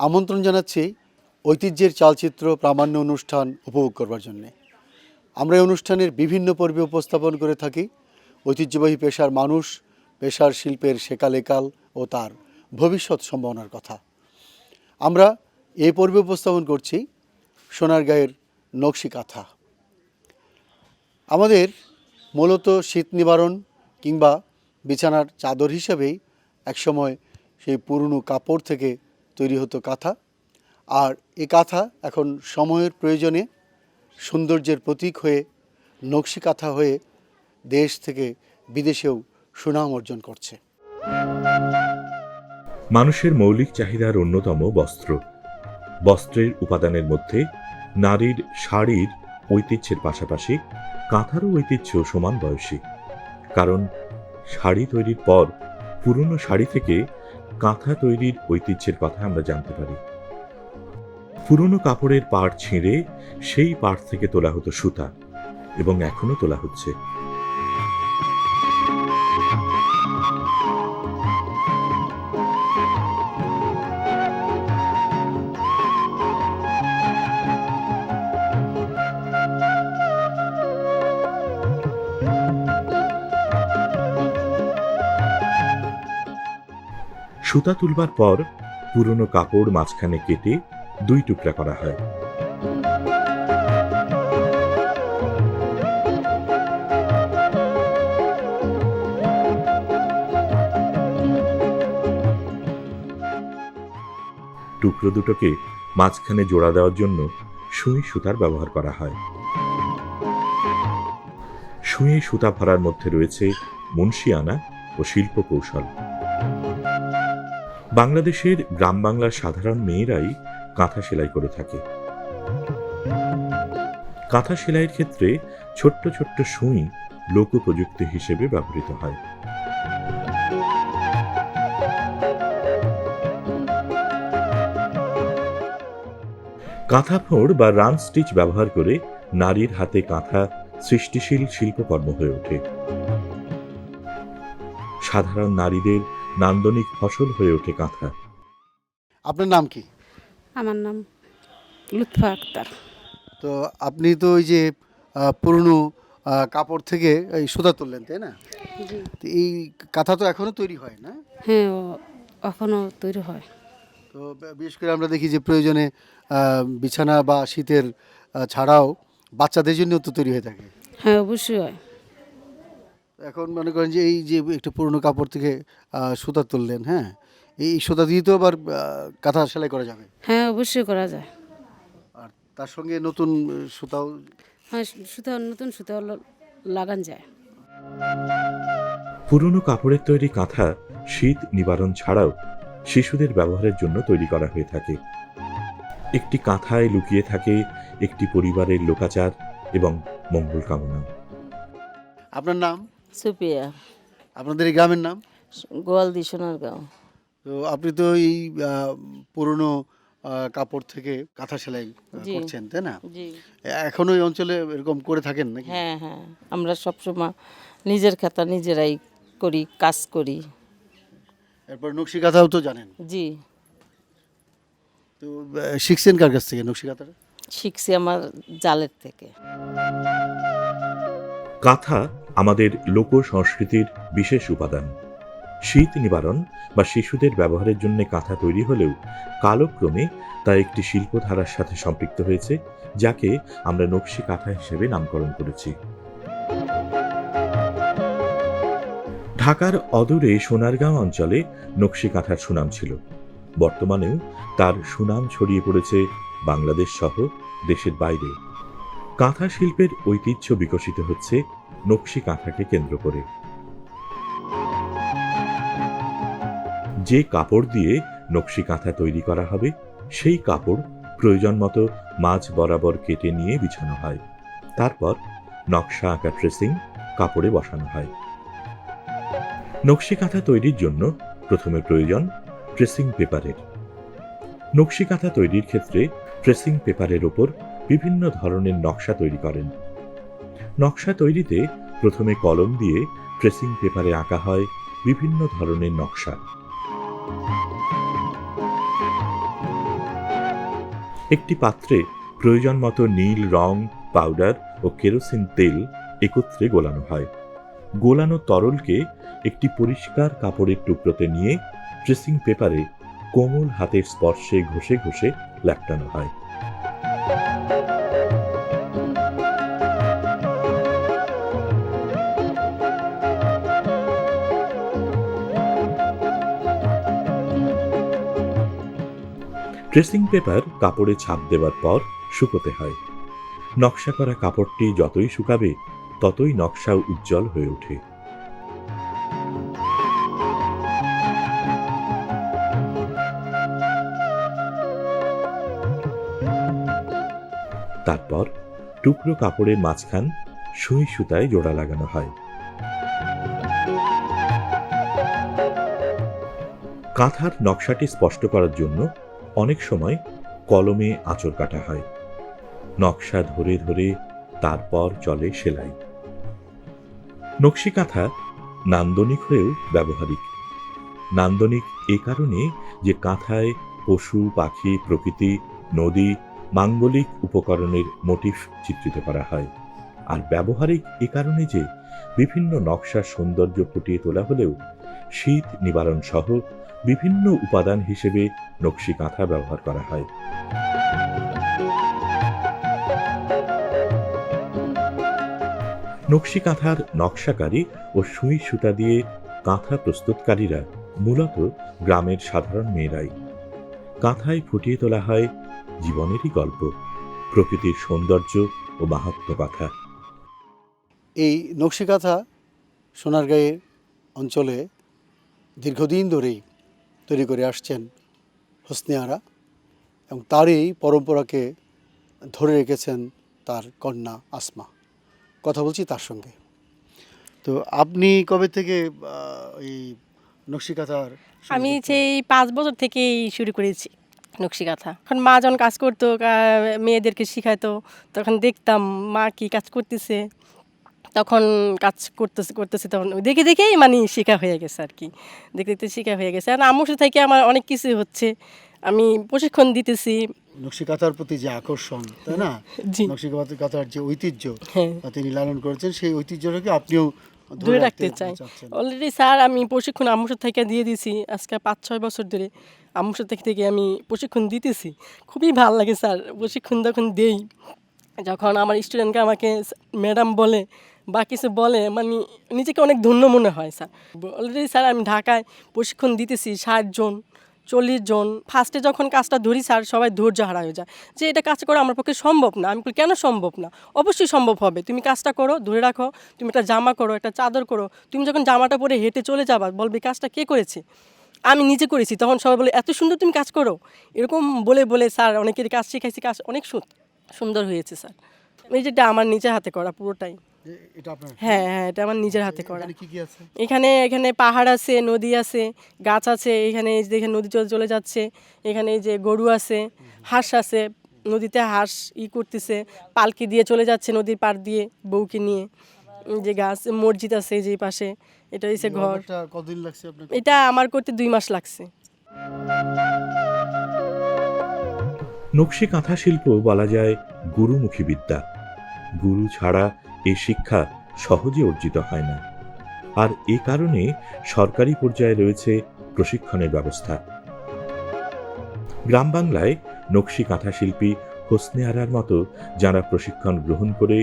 আমন্ত্রণ জানাচ্ছি ঐতিহ্যের চালচিত্র প্রামাণ্য অনুষ্ঠান উপভোগ করবার জন্যে। আমরা এই অনুষ্ঠানের বিভিন্ন পর্বে উপস্থাপন করে থাকি ঐতিহ্যবাহী পেশার মানুষ, পেশার শিল্পের সেকালেকাল ও তার ভবিষ্যৎ সম্ভাবনার কথা। আমরা এই পর্বে উপস্থাপন করছি সোনারগাঁয়ের নকশি কাঁথা। আমাদের মূলত শীত নিবারণ কিংবা বিছানার চাদর হিসেবেই একসময় সেই পুরনো কাপড় থেকে তৈরি হতো কাঁথা। আর এই কাঁথা এখন সময়ের প্রয়োজনে সৌন্দর্যের প্রতীক হয়ে নকশি কাঁথা হয়ে দেশ থেকে বিদেশেও সুনাম অর্জন করছে। মানুষের মৌলিক চাহিদার অন্যতম বস্ত্র। বস্ত্রের উপাদানের মধ্যে নারীর শাড়ির ঐতিহ্যের পাশাপাশি কাঁথারও ঐতিহ্য সমান বয়সী। কারণ শাড়ি তৈরির পর পুরনো শাড়ি থেকে কাঁথা তৈরির ঐতিহ্যের কথা আমরা জানতে পারি। পুরনো কাপড়ের পাড় ছিঁড়ে সেই পাড় থেকে তোলা হতো সুতা, এবং এখনো তোলা হচ্ছে। সুতা তুলবার পর পুরনো কাপড় মাঝখানে কেটে দুই টুকরা করা হয়। টুকরো দুটোকে মাঝখানে জোড়া দেওয়ার জন্য সুই সুতার ব্যবহার করা হয়। সুঁয়ে সুতা ভরার মধ্যে রয়েছে মুন্সিয়ানা ও শিল্প কৌশল। বাংলাদেশের গ্রাম বাংলার সাধারণ মেয়েরাই কাঁথা সেলাই করে থাকে। কাঁথা সেলাইয়ের ক্ষেত্রে ছোট্ট ছোট্ট সুই লোক প্রযুক্তি হিসেবে ব্যবহৃত হয়। কাঁথা ফোড় বা রান স্টিচ ব্যবহার করে নারীর হাতে কাঁথা সৃষ্টিশীল শিল্পকর্ম হয়ে ওঠে। সাধারণ নারীদের নান্দনিক ফসল হয়ে ওঠে কাঁথা। আপনার নাম কি? আমার নাম লুৎফা আক্তার। তো আপনি তো ওই যে পুরনো কাপড় থেকে এই সুতা তুললেন, তাই না? তো এই কাঁথা তো এখনো তৈরি হয় না? হ্যাঁ, এখনও তৈরি হয়। তো বিশেষ করে আমরা দেখি যে প্রয়োজনে বিছানা বা শীতের ছাড়াও বাচ্চাদের জন্য তো তৈরি হয়ে থাকে। হ্যাঁ, অবশ্যই হয়। এখন মনে করেন যে এই যে একটু পুরনো কাপড় থেকে সুতা তুললেন, হ্যাঁ, এই সুতা দিয়ে তো আবার কাঁথা সেলাই করা যাবে। হ্যাঁ, অবশ্যই করা যায়। আর তার সঙ্গে নতুন সুতাও। হ্যাঁ, নতুন সুতা লাগান যায়। পুরনো কাপড়ের তৈরি কাঁথা শীত নিবারণ ছাড়াও শিশুদের ব্যবহারের জন্য তৈরি করা হয়ে থাকে। একটি কাঁথায় লুকিয়ে থাকে একটি পরিবারের লোকাচার এবং মঙ্গল কামনা। আপনার নাম? সুপিয়া, আপনাদের এই গ্রামের নাম? গোয়ালদি, সোনারগাঁও। তো আপনি তো এই পুরনো কাপড় থেকে কাঁথা সেলাই জি। করছেন, তাই না? জি। এখনো এই অঞ্চলে এরকম করে থাকেন নাকি? হ্যাঁ হ্যাঁ, আমরা সবসময় নিজের খাতা নিজেরাই করি, কাজ করি। এরপর নকশি কাঁথাও তো জানেন। জি, তো শিখছেন কার কাছ থেকে নকশি কাঁথাটা? শিখছি আমার জালের থেকে। কাঁথা আমাদের লোক সংস্কৃতির বিশেষ উপাদান। শীত নিবারণ বা শিশুদের ব্যবহারের জন্য কাঁথা তৈরি হলেও কালক্রমে তা একটি শিল্পধারার সাথে সম্পৃক্ত হয়েছে, যাকে আমরা নকশি কাঁথা হিসেবে নামকরণ করেছি। ঢাকার অদূরে সোনারগাঁও অঞ্চলে নকশি কাঁথার সুনাম ছিল। বর্তমানেও তার সুনাম ছড়িয়ে পড়েছে বাংলাদেশ সহ দেশের বাইরে। কাঁথা শিল্পের ঐতিহ্য বিকশিত হচ্ছে নকশি কাঁথাকে কেন্দ্র করে। যে কাপড় দিয়ে নকশি কাঁথা তৈরি করা হবে সেই কাপড় প্রয়োজন মতো মাঝ বরাবর কেটে নিয়ে বিছানো হয়। তারপর নকশা আঁকা ট্রেসিং কাপড়ে বসানো হয়। নকশি কাঁথা তৈরির জন্য প্রথমে প্রয়োজন ট্রেসিং পেপারের। নকশি কাঁথা তৈরির ক্ষেত্রে ট্রেসিং পেপারের ওপর বিভিন্ন ধরনের নকশা তৈরি করেন। নকশা তৈরিতে প্রথমে কলম দিয়ে ট্রেসিং পেপারে আঁকা হয় বিভিন্ন ধরনের নকশা। একটি পাত্রে প্রয়োজন মতো নীল রং, পাউডার ও কেরোসিন তেল একত্রে গোলানো হয়। গোলানো তরলকে একটি পরিষ্কার কাপড়ের টুকরোতে নিয়ে ড্রেসিং পেপারে কোমল হাতের স্পর্শে ঘষে ঘষে লেপটানো হয়। ড্রেসিং পেপার কাপড়ে ছাপ দেওয়ার পর শুকোতে হয়। নকশা করা কাপড়টি যতই শুকাবে ততই নকশা উজ্জ্বল হয়ে ওঠে। তারপর টুকরো কাপড়ের মাঝখান সুই সুতায় জোড়া লাগানো হয়। কাঁথার নকশাটি স্পষ্ট করার জন্য অনেক সময় কলমে আঁচড় কাটা হয়। নকশা ধরে ধরে তারপর চলে সেলাই। নকশি কাঁথা নান্দনিক হয়েও ব্যবহারিক। নান্দনিক এ কারণে যে কাঁথায় পশু, পাখি, প্রকৃতি, নদী, মাঙ্গলিক উপকরণের মোটিফ চিত্রিত করা হয়। আর ব্যবহারিক এ কারণে যে বিভিন্ন নকশার সৌন্দর্য ফুটিয়ে তোলা হলেও শীত নিবারণ সহ বিভিন্ন উপাদান হিসেবে নকশি কাঁথা ব্যবহার করা হয়। নকশি কাঁথার নকশাকারী ও সুই সুতা দিয়ে কাঁথা প্রস্তুতকারীরা মূলত গ্রামের সাধারণ মেয়েরাই। কাঁথায় ফুটিয়ে তোলা হয় জীবনেরই গল্প, প্রকৃতির সৌন্দর্য ও মাহাত্ম্য কথা। এই নকশি কাঁথা সোনারগাঁয়ে অঞ্চলে দীর্ঘদিন ধরেই তৈরি করে আসছেন হোসনে আরা, এবং তারই পরম্পরাকে ধরে রেখেছেন তার কন্যা আসমা। কথা বলছি তার সঙ্গে। তো আপনি কবে থেকে এই নকশি কাঁথার আমি সেই 5 বছর থেকেই শুরু করেছি নকশি কাঁথা। এখন মা যখন কাজ করতো, মেয়েদেরকে শেখাতো, তখন দেখতাম মা কি কাজ করতেছে, তখন কাজ করতেছে তখন দেখে দেখেই মানে শেখা হয়ে গেছে আর কি। দেখতে দেখতে শেখা হয়ে গেছে। আর আম্মুর থেকে আমার অনেক কিছু হচ্ছে, আমি প্রশিক্ষণ দিতেছি। নকশি কাঁথার প্রতি যে আকর্ষণ, তাই না? জি। নকশি কাঁথার যে ঐতিহ্য হ্যাঁ, তিনি লালন করেছেন, সেই ঐতিহ্যটাকে আপনিও ধরে রাখতে চাই। চাচ্ছেন। অলরেডি স্যার আমি প্রশিক্ষণ আম্মুর থেকে দিয়ে দিয়েছি আজকে 5-6 বছর ধরে। আম্মুর থেকে আমি প্রশিক্ষণ দিতেছি। খুবই ভালো লাগে স্যার প্রশিক্ষণ যখন দেই, যখন আমার স্টুডেন্টকে আমাকে ম্যাডাম বলে বা কিছু বলে, মানে নিজেকে অনেক ধন্য মনে হয় স্যার। অলরেডি স্যার আমি ঢাকায় প্রশিক্ষণ দিতেছি 60 জন 40 জন। ফার্স্টে যখন কাজটা ধরি স্যার সবাই ধৈর্য হারা হয়ে যায় যে এটা কাজ করা আমার পক্ষে সম্ভব না। আমি বলি কেন সম্ভব না? অবশ্যই সম্ভব হবে, তুমি কাজটা করো, ধরে রাখো। তুমি একটা জামা করো, একটা চাদর করো, তুমি যখন জামাটা পরে হেঁটে চলে যাবা বলবে কাজটা কে করেছে? আমি নিজে করেছি। তখন সবাই বলে এত সুন্দর তুমি কাজ করো। এরকম বলে বলে স্যার অনেকের কাজ শিখাইছি, কাজ অনেক সুন্দর হয়েছে স্যার। এই যেটা আমার নিজের হাতে করা পুরোটাই। এটা আপনার? হ্যাঁ হ্যাঁ, এটা আমার নিজের হাতে করা। এখানে কি কি আছে? এখানে পাহাড় আছে, নদী আছে, গাছ আছে। এখানে এই যে দেখে নদী চলে যাচ্ছে। এখানে এই যে গরু আছে, হাঁস আছে, নদীতে হাঁস করতেছে, পালকি দিয়ে চলে যাচ্ছে নদীর পাড় দিয়ে বউকে নিয়ে। যে গাছ, মসজিদ আছে এই যে পাশে, এটা হচ্ছে ঘর। এটা কতদিন লাগছে আপনার? এটা আমার করতে 2 মাস লাগছে। নকশি কাঁথা শিল্প বলা যায় গুরুমুখী বিদ্যা। গুরু ছাড়া এই শিক্ষা সহজে অর্জিত হয় না। আর এ কারণে সরকারি পর্যায়ে রয়েছে প্রশিক্ষণের ব্যবস্থা। গ্রাম বাংলায় নকশি কাঁথা শিল্পী হোসনে আরার মতো যারা প্রশিক্ষণ গ্রহণ করে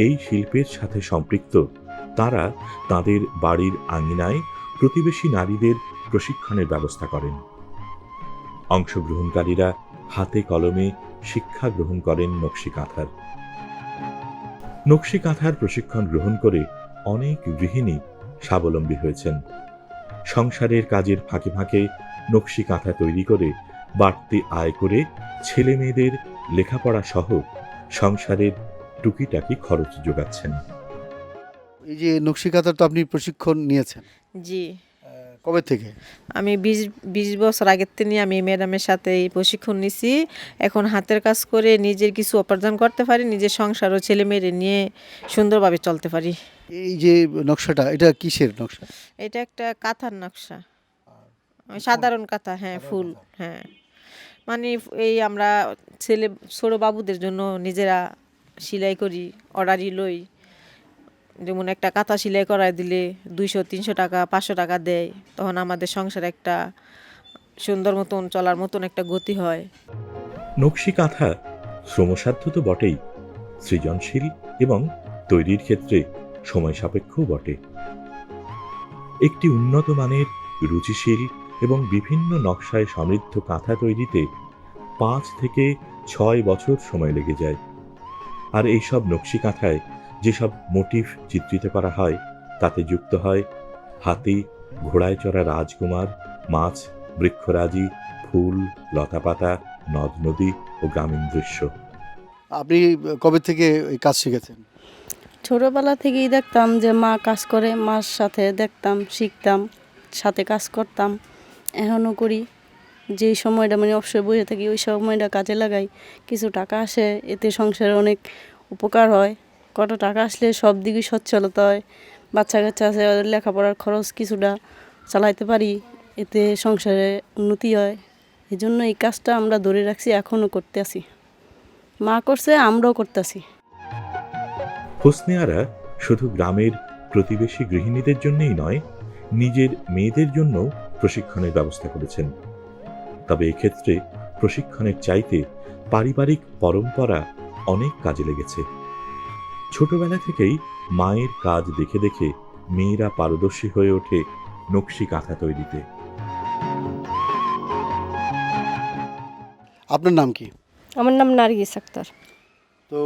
এই শিল্পের সাথে সম্পৃক্ত, তারা তাদের বাড়ির আঙিনায় প্রতিবেশী নারীদের প্রশিক্ষণের ব্যবস্থা করেন। অংশগ্রহণকারীরা হাতে কলমে শিক্ষা গ্রহণ করেন নকশি কাঁথার। নকশি কাঁথার প্রশিক্ষণ গ্রহণ করে অনেক গৃহিণী স্বাবলম্বী হয়েছেন। সংসারের কাজের ফাঁকে ফাঁকে নকশি কাঁথা তৈরি করে বাড়তি আয় করে ছেলে মেয়েদের লেখাপড়া সহ সংসারের টুকিটাকি খরচ যোগাচ্ছেন। এই যে নকশি কাঁথার তো আপনি প্রশিক্ষণ নিয়েছেন, জি, কবে থেকে? আমি 20 বছর আগের থেকে আমি ম্যাডামের সাথে এই প্রশিক্ষণ নিছি। এখন হাতের কাজ করে নিজের কিছু উপার্জন করতে পারি, নিজের সংসার ও ছেলে মেয়েদের নিয়ে সুন্দরভাবে চলতে পারি। এই যে নকশাটা, এটা কিসের নকশা? এটা একটা কাঁথার নকশা, সাধারণ কাঁথা। হ্যাঁ, ফুল। হ্যাঁ, মানে এই আমরা ছেলে ছোট বাবুদের জন্য নিজেরা সেলাই করি, অর্ডারই লই। যেমন একটা কাঁথা সেলাই করায় দিলে 200-300 টাকা 500 টাকা দেয়, তখন আমাদের সংসার একটা সুন্দর মতন চলার মতন একটা গতি হয়। নকশি কাঁথা শ্রমসাধ্য তো বটেই, সৃজনশীল এবং তৈরির ক্ষেত্রে সময় সাপেক্ষও বটে। একটি উন্নত মানের রুচিশীল এবং বিভিন্ন নকশায় সমৃদ্ধ কাঁথা তৈরিতে 5 থেকে 6 বছর সময় লেগে যায়। আর এইসব নকশি কাঁথায় যেসব মোটিভ চিত্রিত করা হয় তাতে যুক্ত হয় হাতি, ঘোড়ায় চড়া রাজকুমার, মাছ, বৃক্ষরাজি, ফুল, লতাপাতা, নদ নদী ও গ্রামীণ দৃশ্য। আপনি কবে থেকে এই কাজ শিখেছেন? ছোটোবেলা থেকেই দেখতাম যে মা কাজ করে, মার সাথে দেখতাম, শিখতাম, সাথে কাজ করতাম, এখনও করি। যেই সময়টা মানে অবসর বসে থাকি ওই সময়টা কাজে লাগাই, কিছু টাকা আসে, এতে সংসারে অনেক উপকার হয়। কত টাকা আসলে সব দিকে সচ্ছলতা হয়, বাচ্চা কাচ্চা আছে ওদের লেখাপড়ার খরচ কিছুটা চালাইতে পারি, এতে সংসারে উন্নতি হয়। এই জন্য এই কাজটা আমরা ধরে রাখছি, এখনও করতে আছি। মা করছে, আমরাও করতেছি। হোসনে আরা শুধু গ্রামের প্রতিবেশী গৃহিণীদের জন্যই নয়, নিজের মেয়েদের জন্য প্রশিক্ষণের ব্যবস্থা করেছেন। তবে এক্ষেত্রে প্রশিক্ষণের চাইতে পারিবারিক পরম্পরা অনেক কাজে লেগেছে। ছোটবেলা থেকেই মায়ের কাজ দেখে দেখে মেয়েরা পারদর্শী হয়ে ওঠে নকশি কাঁথা তৈরিতে। আপনার নাম কি? আমার নাম নার্গিস আক্তার। তো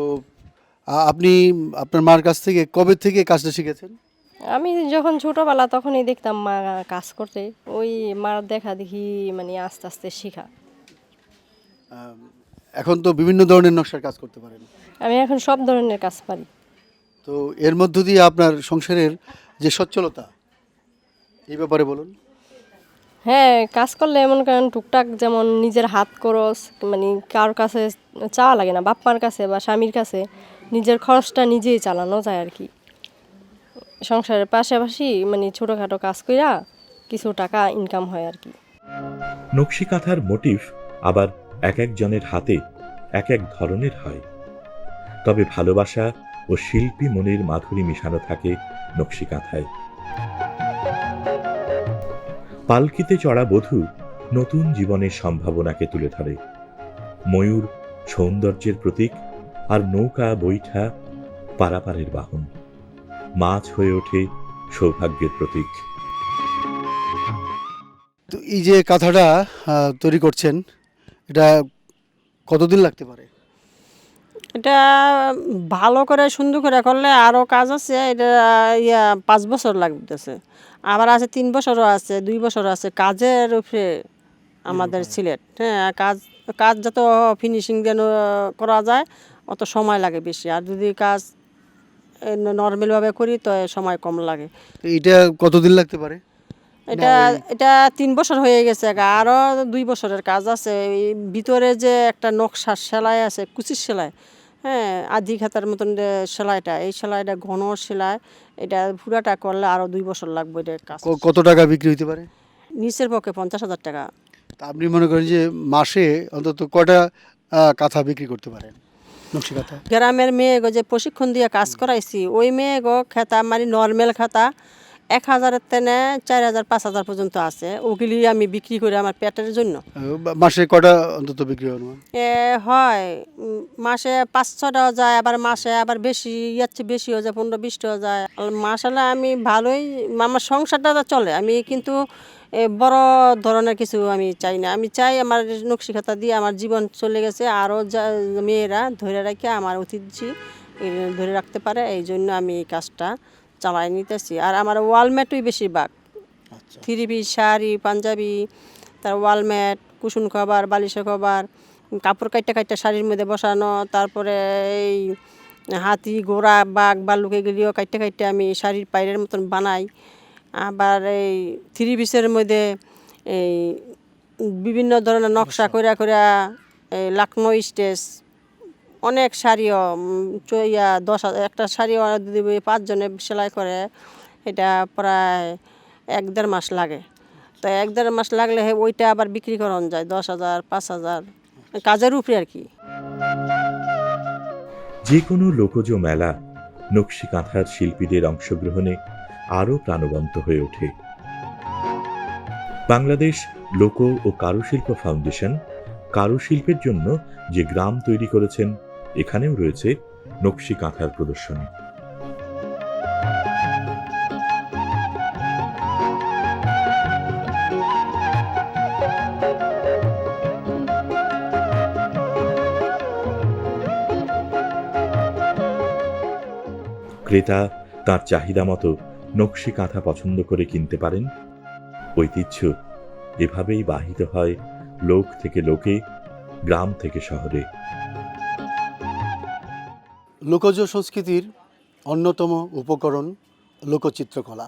আপনি আপনার মার কাছ থেকে কবে থেকে কাজটা শিখেছেন? আমি যখন ছোটোবেলা তখনই দেখতাম মা কাজ করতে, ওই মার দেখা দেখি মানে আস্তে আস্তে শেখা। এখন তো বিভিন্ন ধরনের নকশার কাজ করতে পারেন, আমি এখন সব ধরনের কাজ পারি। তো এর মধ্য দিয়ে আপনার সংসারের যে সচ্ছলতা, এই ব্যাপারে বলুন। হ্যাঁ, কাজ করলে এমন কারণ টুকটাক যেমন নিজের হাত খরচ মানে কারোর কাছে চাওয়া লাগে না, বাপ মার কাছে বা স্বামীর কাছে, নিজের খরচটা নিজেই চালানো যায় আর কি। সংসারের পাশাপাশি মানে ছোটোখাটো কাজ কইরা কিছু টাকা ইনকাম হয় আর কি। নকশি কাঁথার মোটিভ আবার এক একজনের হাতে এক এক ধরনের হয়, তবে ভালোবাসা ও শিল্পী মনের মাধুরী মিশানো থাকে নকশি কাঁথায়। পালকিতে চড়া বধূ নতুন জীবনের সম্ভাবনাকে তুলে ধরে, ময়ূর সৌন্দর্যের প্রতীক, আর নৌকা বৈঠা পারাপারের বাহন, মাছ হয়ে ওঠে সৌভাগ্যের প্রতীক। তো এই যে কাঁথাটা তৈরি করছেন, এটা কতদিন লাগতে পারে? এটা ভালো করে সুন্দর করে করলে আরও কাজ আছে, এটা 5 বছর লাগতেছে, আবার আছে 3 বছরও আছে, 2 বছরও আছে। কাজের উপরে আমাদের সিলেট। হ্যাঁ, কাজ যত ফিনিশিং যেন করা যায় অত সময় লাগে বেশি, আর যদি কাজ নর্মালভাবে করি তো সময় কম লাগে। তো এটা কতদিন লাগতে পারে? এটা 3 বছর হয়ে গেছে, আরও 2 বছরের কাজ আছে। এই ভিতরে যে একটা নকশার সেলাই আছে, কুচির সেলাই, হ্যাঁ, আধি খাতার মতন যে সেলাইটা, এই সেলাইটা ঘন সেলাই, এটা পুরাটা করলে আরও 2 বছর লাগবে। এটা কাজ কত টাকা বিক্রি হতে পারে? নিচের পক্ষে 50,000 টাকা। তা আপনি মনে করেন যে মাসে অন্তত কয়টা কাঁথা বিক্রি করতে পারেন, নকশি কাঁথা? গ্রামের মেয়েগো যে প্রশিক্ষণ দিয়ে কাজ করাইছি, ওই মেয়েগো খাতা মানে নর্মাল খাতা 1,000-এর থেকে 4,000 5,000 পর্যন্ত আছে। ওগুলি আমি বিক্রি করি আমার পেটের জন্য। মাসে কয়টা অন্তত বিক্রি হয়? হয় মাসে 5-6টাও যায়, আবার মাসে আবার বেশি, ইয়ার চেয়ে বেশিও যায়, 15-20টাও যায়। মাসাল্লাহ আমি ভালোই, আমার সংসারটা চলে। আমি কিন্তু বড় ধরনের কিছু আমি চাই না। আমি চাই আমার নকশি খাতা দিয়ে আমার জীবন চলে গেছে, আরও মেয়েরা ধরে রাখে আমার ঐতিহ্য ধরে রাখতে পারে, এই জন্য আমি এই কাজটা চালাই নিতেছি। আর আমার ওয়ালমেটই বেশিরভাগ, 3 পিস, শাড়ি, পাঞ্জাবি, তার ওয়ালমেট, কুশন কভার, বালিশের কভার, কাপড় কাইটা শাড়ির মধ্যে বসানো, তারপরে এই হাতি, ঘোড়া, বাঘ, ভাল্লুক এগুলিও কাইটা আমি শাড়ির পাইরের মতন বানাই। আবার এই 3 পিসের মধ্যে এই বিভিন্ন ধরনের নকশা কইরা এই লাকনো স্টেজ, অনেক শাড়িও 10,000 একটা শাড়িও যদি 5 জনে সেলাই করে, এটা প্রায় 1-1.5 মাস লাগে। তো 1-1.5 মাস লাগলে ওইটা আবার বিক্রি করানো যায় 10,000 5,000 কাজের উপরে আর কি। যে কোনো লোকজ মেলা নকশি কাঁথার শিল্পীদের অংশগ্রহণে আরও প্রাণবন্ত হয়ে ওঠে। বাংলাদেশ লোক ও কারুশিল্প ফাউন্ডেশন কারুশিল্পের জন্য যে গ্রাম তৈরি করেছেন, এখানেও রয়েছে নকশি কাঁথার প্রদর্শনী। ক্রেতা তার চাহিদা মতো নকশি কাঁথা পছন্দ করে কিনতে পারেন। ঐতিহ্য এভাবেই বাহিত হয় লোক থেকে লোকে, গ্রাম থেকে শহরে। লোকজ সংস্কৃতির অন্যতম উপকরণ লোকচিত্রকলা।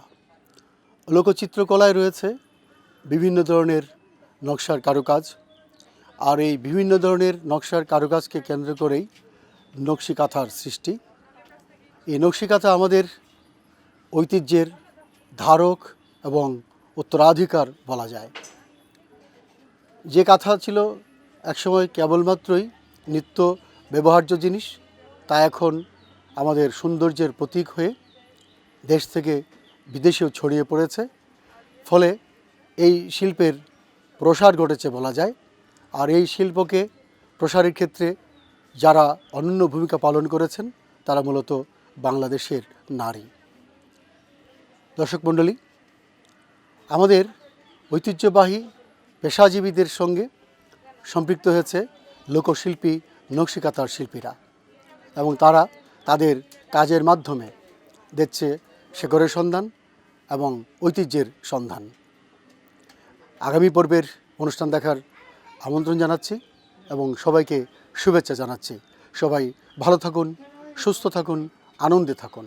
লোকচিত্রকলায় রয়েছে বিভিন্ন ধরনের নকশার কারুকাজ, আর এই বিভিন্ন ধরনের নকশার কারুকাজকে কেন্দ্র করেই নকশি কাঁথার সৃষ্টি। এই নকশি কাঁথা আমাদের ঐতিহ্যের ধারক এবং উত্তরাধিকার বলা যায়। যে কাঁথা ছিল একসময় কেবলমাত্রই নিত্য ব্যবহার্য জিনিস, তা এখন আমাদের সৌন্দর্যের প্রতীক হয়ে দেশ থেকে বিদেশেও ছড়িয়ে পড়েছে। ফলে এই শিল্পের প্রসার ঘটেছে বলা যায়। আর এই শিল্পকে প্রসারের ক্ষেত্রে যারা অনন্য ভূমিকা পালন করেছেন তারা মূলত বাংলাদেশের নারী। দর্শক মণ্ডলী, আমাদের ঐতিহ্যবাহী পেশাজীবীদের সঙ্গে সম্পৃক্ত হয়েছে লোকশিল্পী নকশি কাঁথার শিল্পীরা, এবং তারা তাদের কাজের মাধ্যমে দিচ্ছে শেকড়ের সন্ধান এবং ঐতিহ্যের সন্ধান। আগামী পর্বের অনুষ্ঠান দেখার আমন্ত্রণ জানাচ্ছি এবং সবাইকে শুভেচ্ছা জানাচ্ছি। সবাই ভালো থাকুন, সুস্থ থাকুন, আনন্দে থাকুন।